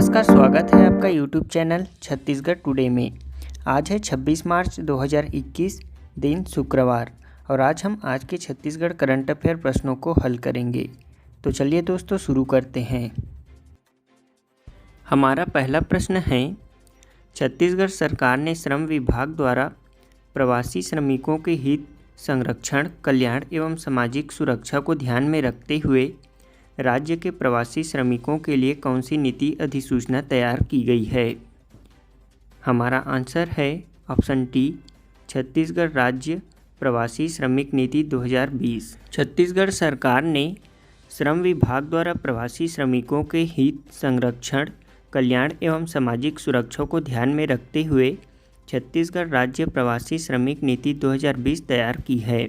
नमस्कार, स्वागत है आपका YouTube चैनल छत्तीसगढ़ टुडे में। आज है 26 मार्च 2021, दिन शुक्रवार, और आज के छत्तीसगढ़ करंट अफेयर प्रश्नों को हल करेंगे। तो चलिए दोस्तों शुरू करते हैं। हमारा पहला प्रश्न है, छत्तीसगढ़ सरकार ने श्रम विभाग द्वारा प्रवासी श्रमिकों के हित, संरक्षण, कल्याण एवं सामाजिक सुरक्षा को ध्यान में रखते हुए राज्य के प्रवासी श्रमिकों के लिए कौन सी नीति अधिसूचना तैयार की गई है? हमारा आंसर है ऑप्शन टी, छत्तीसगढ़ राज्य प्रवासी श्रमिक नीति 2020। छत्तीसगढ़ सरकार ने श्रम विभाग द्वारा प्रवासी श्रमिकों के हित, संरक्षण, कल्याण एवं सामाजिक सुरक्षा को ध्यान में रखते हुए छत्तीसगढ़ राज्य प्रवासी श्रमिक नीति 2020 तैयार की है।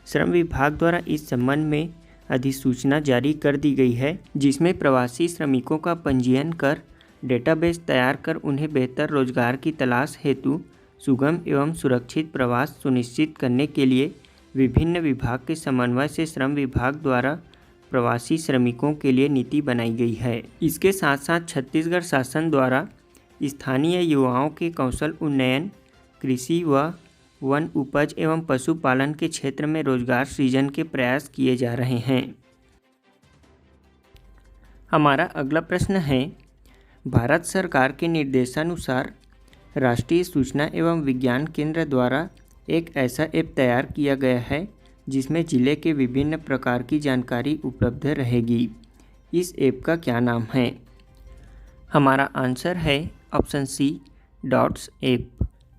श्रम विभाग द्वारा इस संबंध में अधिसूचना जारी कर दी गई है, जिसमें प्रवासी श्रमिकों का पंजीयन कर डेटाबेस तैयार कर उन्हें बेहतर रोजगार की तलाश हेतु सुगम एवं सुरक्षित प्रवास सुनिश्चित करने के लिए विभिन्न विभाग के समन्वय से श्रम विभाग द्वारा प्रवासी श्रमिकों के लिए नीति बनाई गई है। इसके साथ साथ छत्तीसगढ़ शासन द्वारा स्थानीय युवाओं के कौशल उन्नयन, कृषि व वन उपज एवं पशुपालन के क्षेत्र में रोजगार सृजन के प्रयास किए जा रहे हैं। हमारा अगला प्रश्न है, भारत सरकार के निर्देशानुसार राष्ट्रीय सूचना एवं विज्ञान केंद्र द्वारा एक ऐसा ऐप तैयार किया गया है जिसमें जिले के विभिन्न प्रकार की जानकारी उपलब्ध रहेगी। इस ऐप का क्या नाम है? हमारा आंसर है option C, dots app.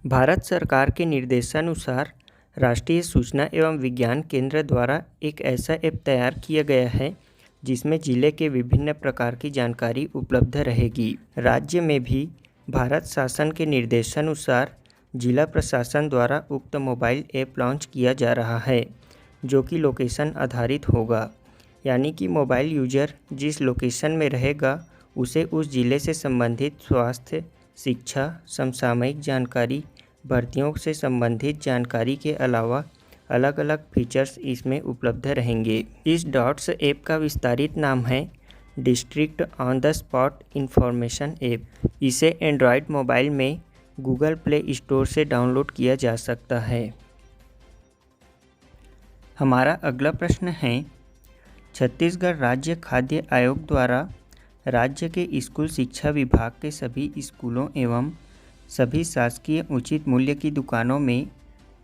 Bharat सरकार के निर्देशानुसार राष्ट्रीय सूचना एवं विज्ञान केंद्र द्वारा एक ऐसा ऐप तैयार किया गया है जिसमें जिले के विभिन्न प्रकार की जानकारी उपलब्ध रहेगी। राज्य में भी भारत शासन के निर्देशानुसार जिला प्रशासन द्वारा उक्त मोबाइल ऐप लॉन्च किया जा रहा है, जो कि लोकेशन आधारित होगा, यानी कि मोबाइल यूजर जिस लोकेशन में रहेगा उसे उस जिले से संबंधित स्वास्थ्य, शिक्षा, समसामयिक जानकारी, भर्तियों से संबंधित जानकारी के अलावा अलग अलग फीचर्स इसमें उपलब्ध रहेंगे। इस डॉट्स ऐप का विस्तारित नाम है district on the spot information app. इसे एंड्रॉयड मोबाइल में गूगल प्ले स्टोर से डाउनलोड किया जा सकता है। हमारा अगला प्रश्न है, छत्तीसगढ़ राज्य खाद्य आयोग द्वारा राज्य के स्कूल शिक्षा विभाग के सभी स्कूलों एवं सभी शासकीय उचित मूल्य की दुकानों में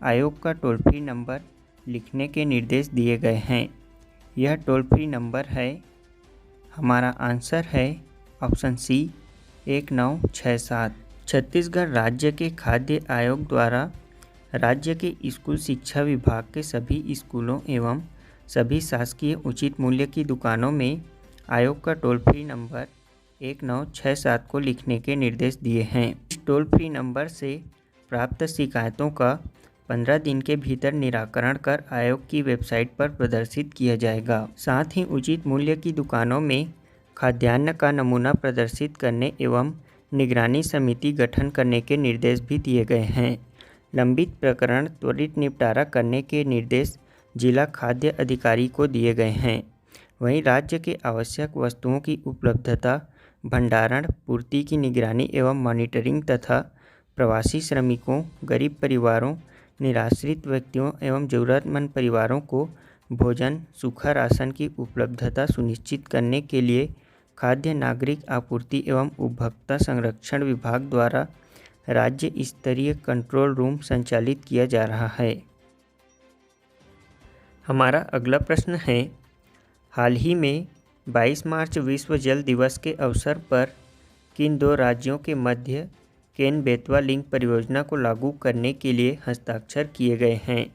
आयोग का टोल फ्री नंबर लिखने के निर्देश दिए गए हैं। यह टोल फ्री नंबर है, हमारा आंसर है ऑप्शन सी, 1967। छत्तीसगढ़ राज्य के खाद्य आयोग द्वारा राज्य के स्कूल शिक्षा विभाग के सभी स्कूलों एवं सभी शासकीय उचित मूल्य की दुकानों में आयोग का टोल फ्री नंबर 1967 को लिखने के निर्देश दिए हैं। इस टोल फ्री नंबर से प्राप्त शिकायतों का 15 दिन के भीतर निराकरण कर आयोग की वेबसाइट पर प्रदर्शित किया जाएगा। साथ ही उचित मूल्य की दुकानों में खाद्यान्न का नमूना प्रदर्शित करने एवं निगरानी समिति गठन करने के निर्देश भी दिए गए हैं। लंबित प्रकरण त्वरित निपटारा करने के निर्देश जिला खाद्य अधिकारी को दिए गए हैं। वहीं राज्य के आवश्यक वस्तुओं की उपलब्धता, भंडारण, पूर्ति की निगरानी एवं मॉनिटरिंग तथा प्रवासी श्रमिकों, गरीब परिवारों, निराश्रित व्यक्तियों एवं ज़रूरतमंद परिवारों को भोजन, सूखा राशन की उपलब्धता सुनिश्चित करने के लिए खाद्य नागरिक आपूर्ति एवं उपभोक्ता संरक्षण विभाग द्वारा राज्य स्तरीय कंट्रोल रूम संचालित किया जा रहा है। हमारा अगला प्रश्न है, हाल ही में 22 मार्च विश्व जल दिवस के अवसर पर किन दो राज्यों के मध्य केन-बेतवा लिंक परियोजना को लागू करने के लिए हस्ताक्षर किए गए हैं?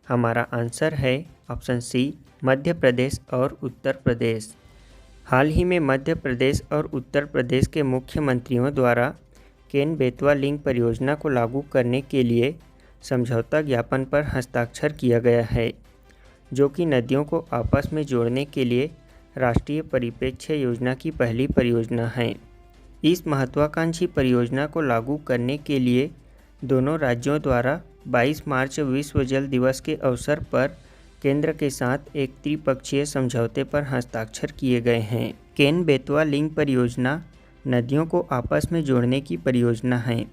हमारा आंसर है ऑप्शन सी, मध्य प्रदेश और उत्तर प्रदेश। हाल ही में मध्य प्रदेश और उत्तर प्रदेश के मुख्यमंत्रियों द्वारा केन-बेतवा लिंक परियोजना को लागू करने के लिए समझौता ज्ञापन पर हस्ताक्षर किया गया है, जो कि नदियों को आपस में जोड़ने के लिए राष्ट्रीय परिप्रेक्ष्य योजना की पहली परियोजना है। इस महत्वाकांक्षी परियोजना को लागू करने के लिए दोनों राज्यों द्वारा 22 मार्च विश्व जल दिवस के अवसर पर केंद्र के साथ एक त्रिपक्षीय समझौते पर हस्ताक्षर किए गए हैं। केन-बेतवा लिंक परियोजना नदियों को आपस में जोड़ने की परियोजना है।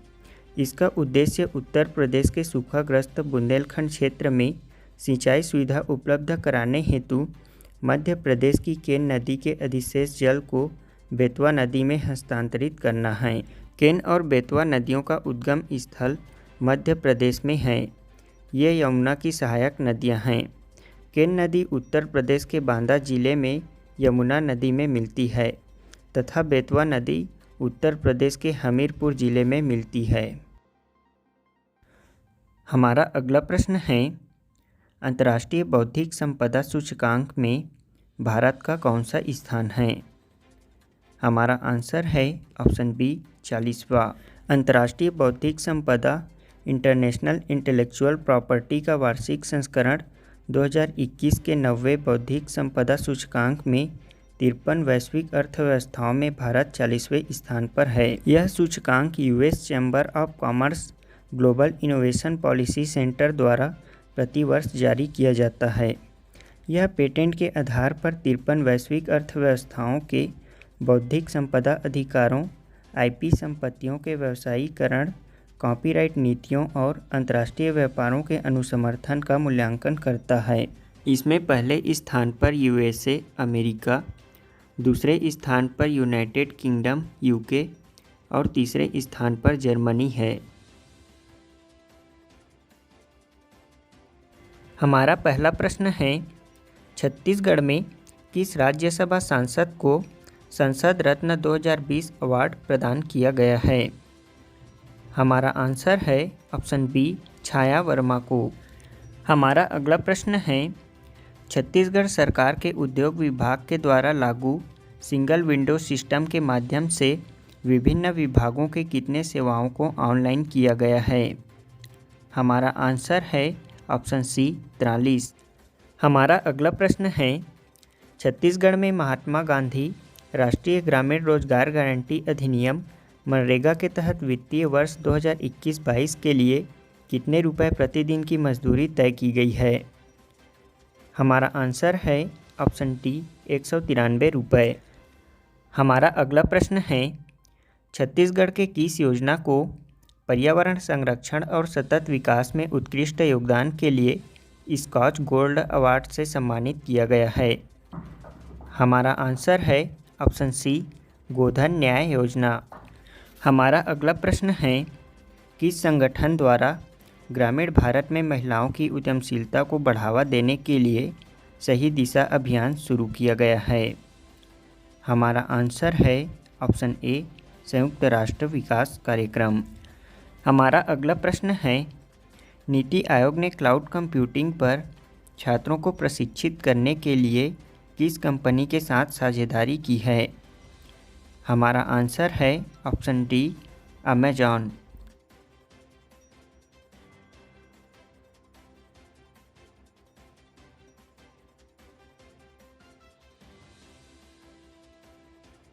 इसका उद्देश्य उत्तर प्रदेश के सूखाग्रस्त बुंदेलखंड क्षेत्र में सिंचाई सुविधा उपलब्ध कराने हेतु मध्य प्रदेश की केन नदी के अधिशेष जल को बेतवा नदी में हस्तांतरित करना है। केन और बेतवा नदियों का उद्गम स्थल मध्य प्रदेश में है। ये यमुना की सहायक नदियां हैं। केन नदी उत्तर प्रदेश के बांदा जिले में यमुना नदी में मिलती है तथा बेतवा नदी उत्तर प्रदेश के हमीरपुर जिले में मिलती है। हमारा अगला प्रश्न है, अंतर्राष्ट्रीय बौद्धिक संपदा सूचकांक में भारत का कौन सा स्थान है? हमारा आंसर है ऑप्शन बी 40वां। अंतर्राष्ट्रीय बौद्धिक संपदा इंटरनेशनल इंटेलेक्चुअल प्रॉपर्टी का वार्षिक संस्करण 2021 के 90वें बौद्धिक संपदा सूचकांक में 53 वैश्विक अर्थव्यवस्थाओं में भारत 40वें स्थान पर है। यह सूचकांक US chamber of commerce global innovation policy centre द्वारा प्रतिवर्ष जारी किया जाता है। यह पेटेंट के आधार पर 53 वैश्विक अर्थव्यवस्थाओं के बौद्धिक संपदा अधिकारों, आईपी संपत्तियों के व्यवसायीकरण, कॉपीराइट नीतियों और अंतर्राष्ट्रीय व्यापारों के अनुसमर्थन का मूल्यांकन करता है। इसमें पहले स्थान पर यूएसए अमेरिका, दूसरे स्थान पर यूनाइटेड किंगडम यूके और तीसरे स्थान पर जर्मनी है। हमारा पहला प्रश्न है, छत्तीसगढ़ में किस राज्यसभा सांसद को संसद रत्न 2020 अवार्ड प्रदान किया गया है? हमारा आंसर है ऑप्शन बी छाया वर्मा को। हमारा अगला प्रश्न है, छत्तीसगढ़ सरकार के उद्योग विभाग के द्वारा लागू सिंगल विंडो सिस्टम के माध्यम से विभिन्न विभागों के कितने सेवाओं को ऑनलाइन किया गया है? हमारा आंसर है ऑप्शन सी 43। हमारा अगला प्रश्न है, छत्तीसगढ़ में महात्मा गांधी राष्ट्रीय ग्रामीण रोजगार गारंटी अधिनियम मनरेगा के तहत वित्तीय वर्ष 2021-22 के लिए कितने रुपए प्रतिदिन की मजदूरी तय की गई है? हमारा आंसर है ऑप्शन डी 193 रुपये। हमारा अगला प्रश्न है, छत्तीसगढ़ के किस योजना को पर्यावरण संरक्षण और सतत विकास में उत्कृष्ट योगदान के लिए स्कॉच गोल्ड अवार्ड से सम्मानित किया गया है? हमारा आंसर है ऑप्शन सी गोधन न्याय योजना। हमारा अगला प्रश्न है, किस संगठन द्वारा ग्रामीण भारत में महिलाओं की उद्यमशीलता को बढ़ावा देने के लिए सही दिशा अभियान शुरू किया गया है? हमारा आंसर है ऑप्शन ए संयुक्त राष्ट्र विकास कार्यक्रम। हमारा अगला प्रश्न है, नीति आयोग ने क्लाउड कंप्यूटिंग पर छात्रों को प्रशिक्षित करने के लिए किस कंपनी के साथ साझेदारी की है? हमारा आंसर है ऑप्शन डी अमेजॉन।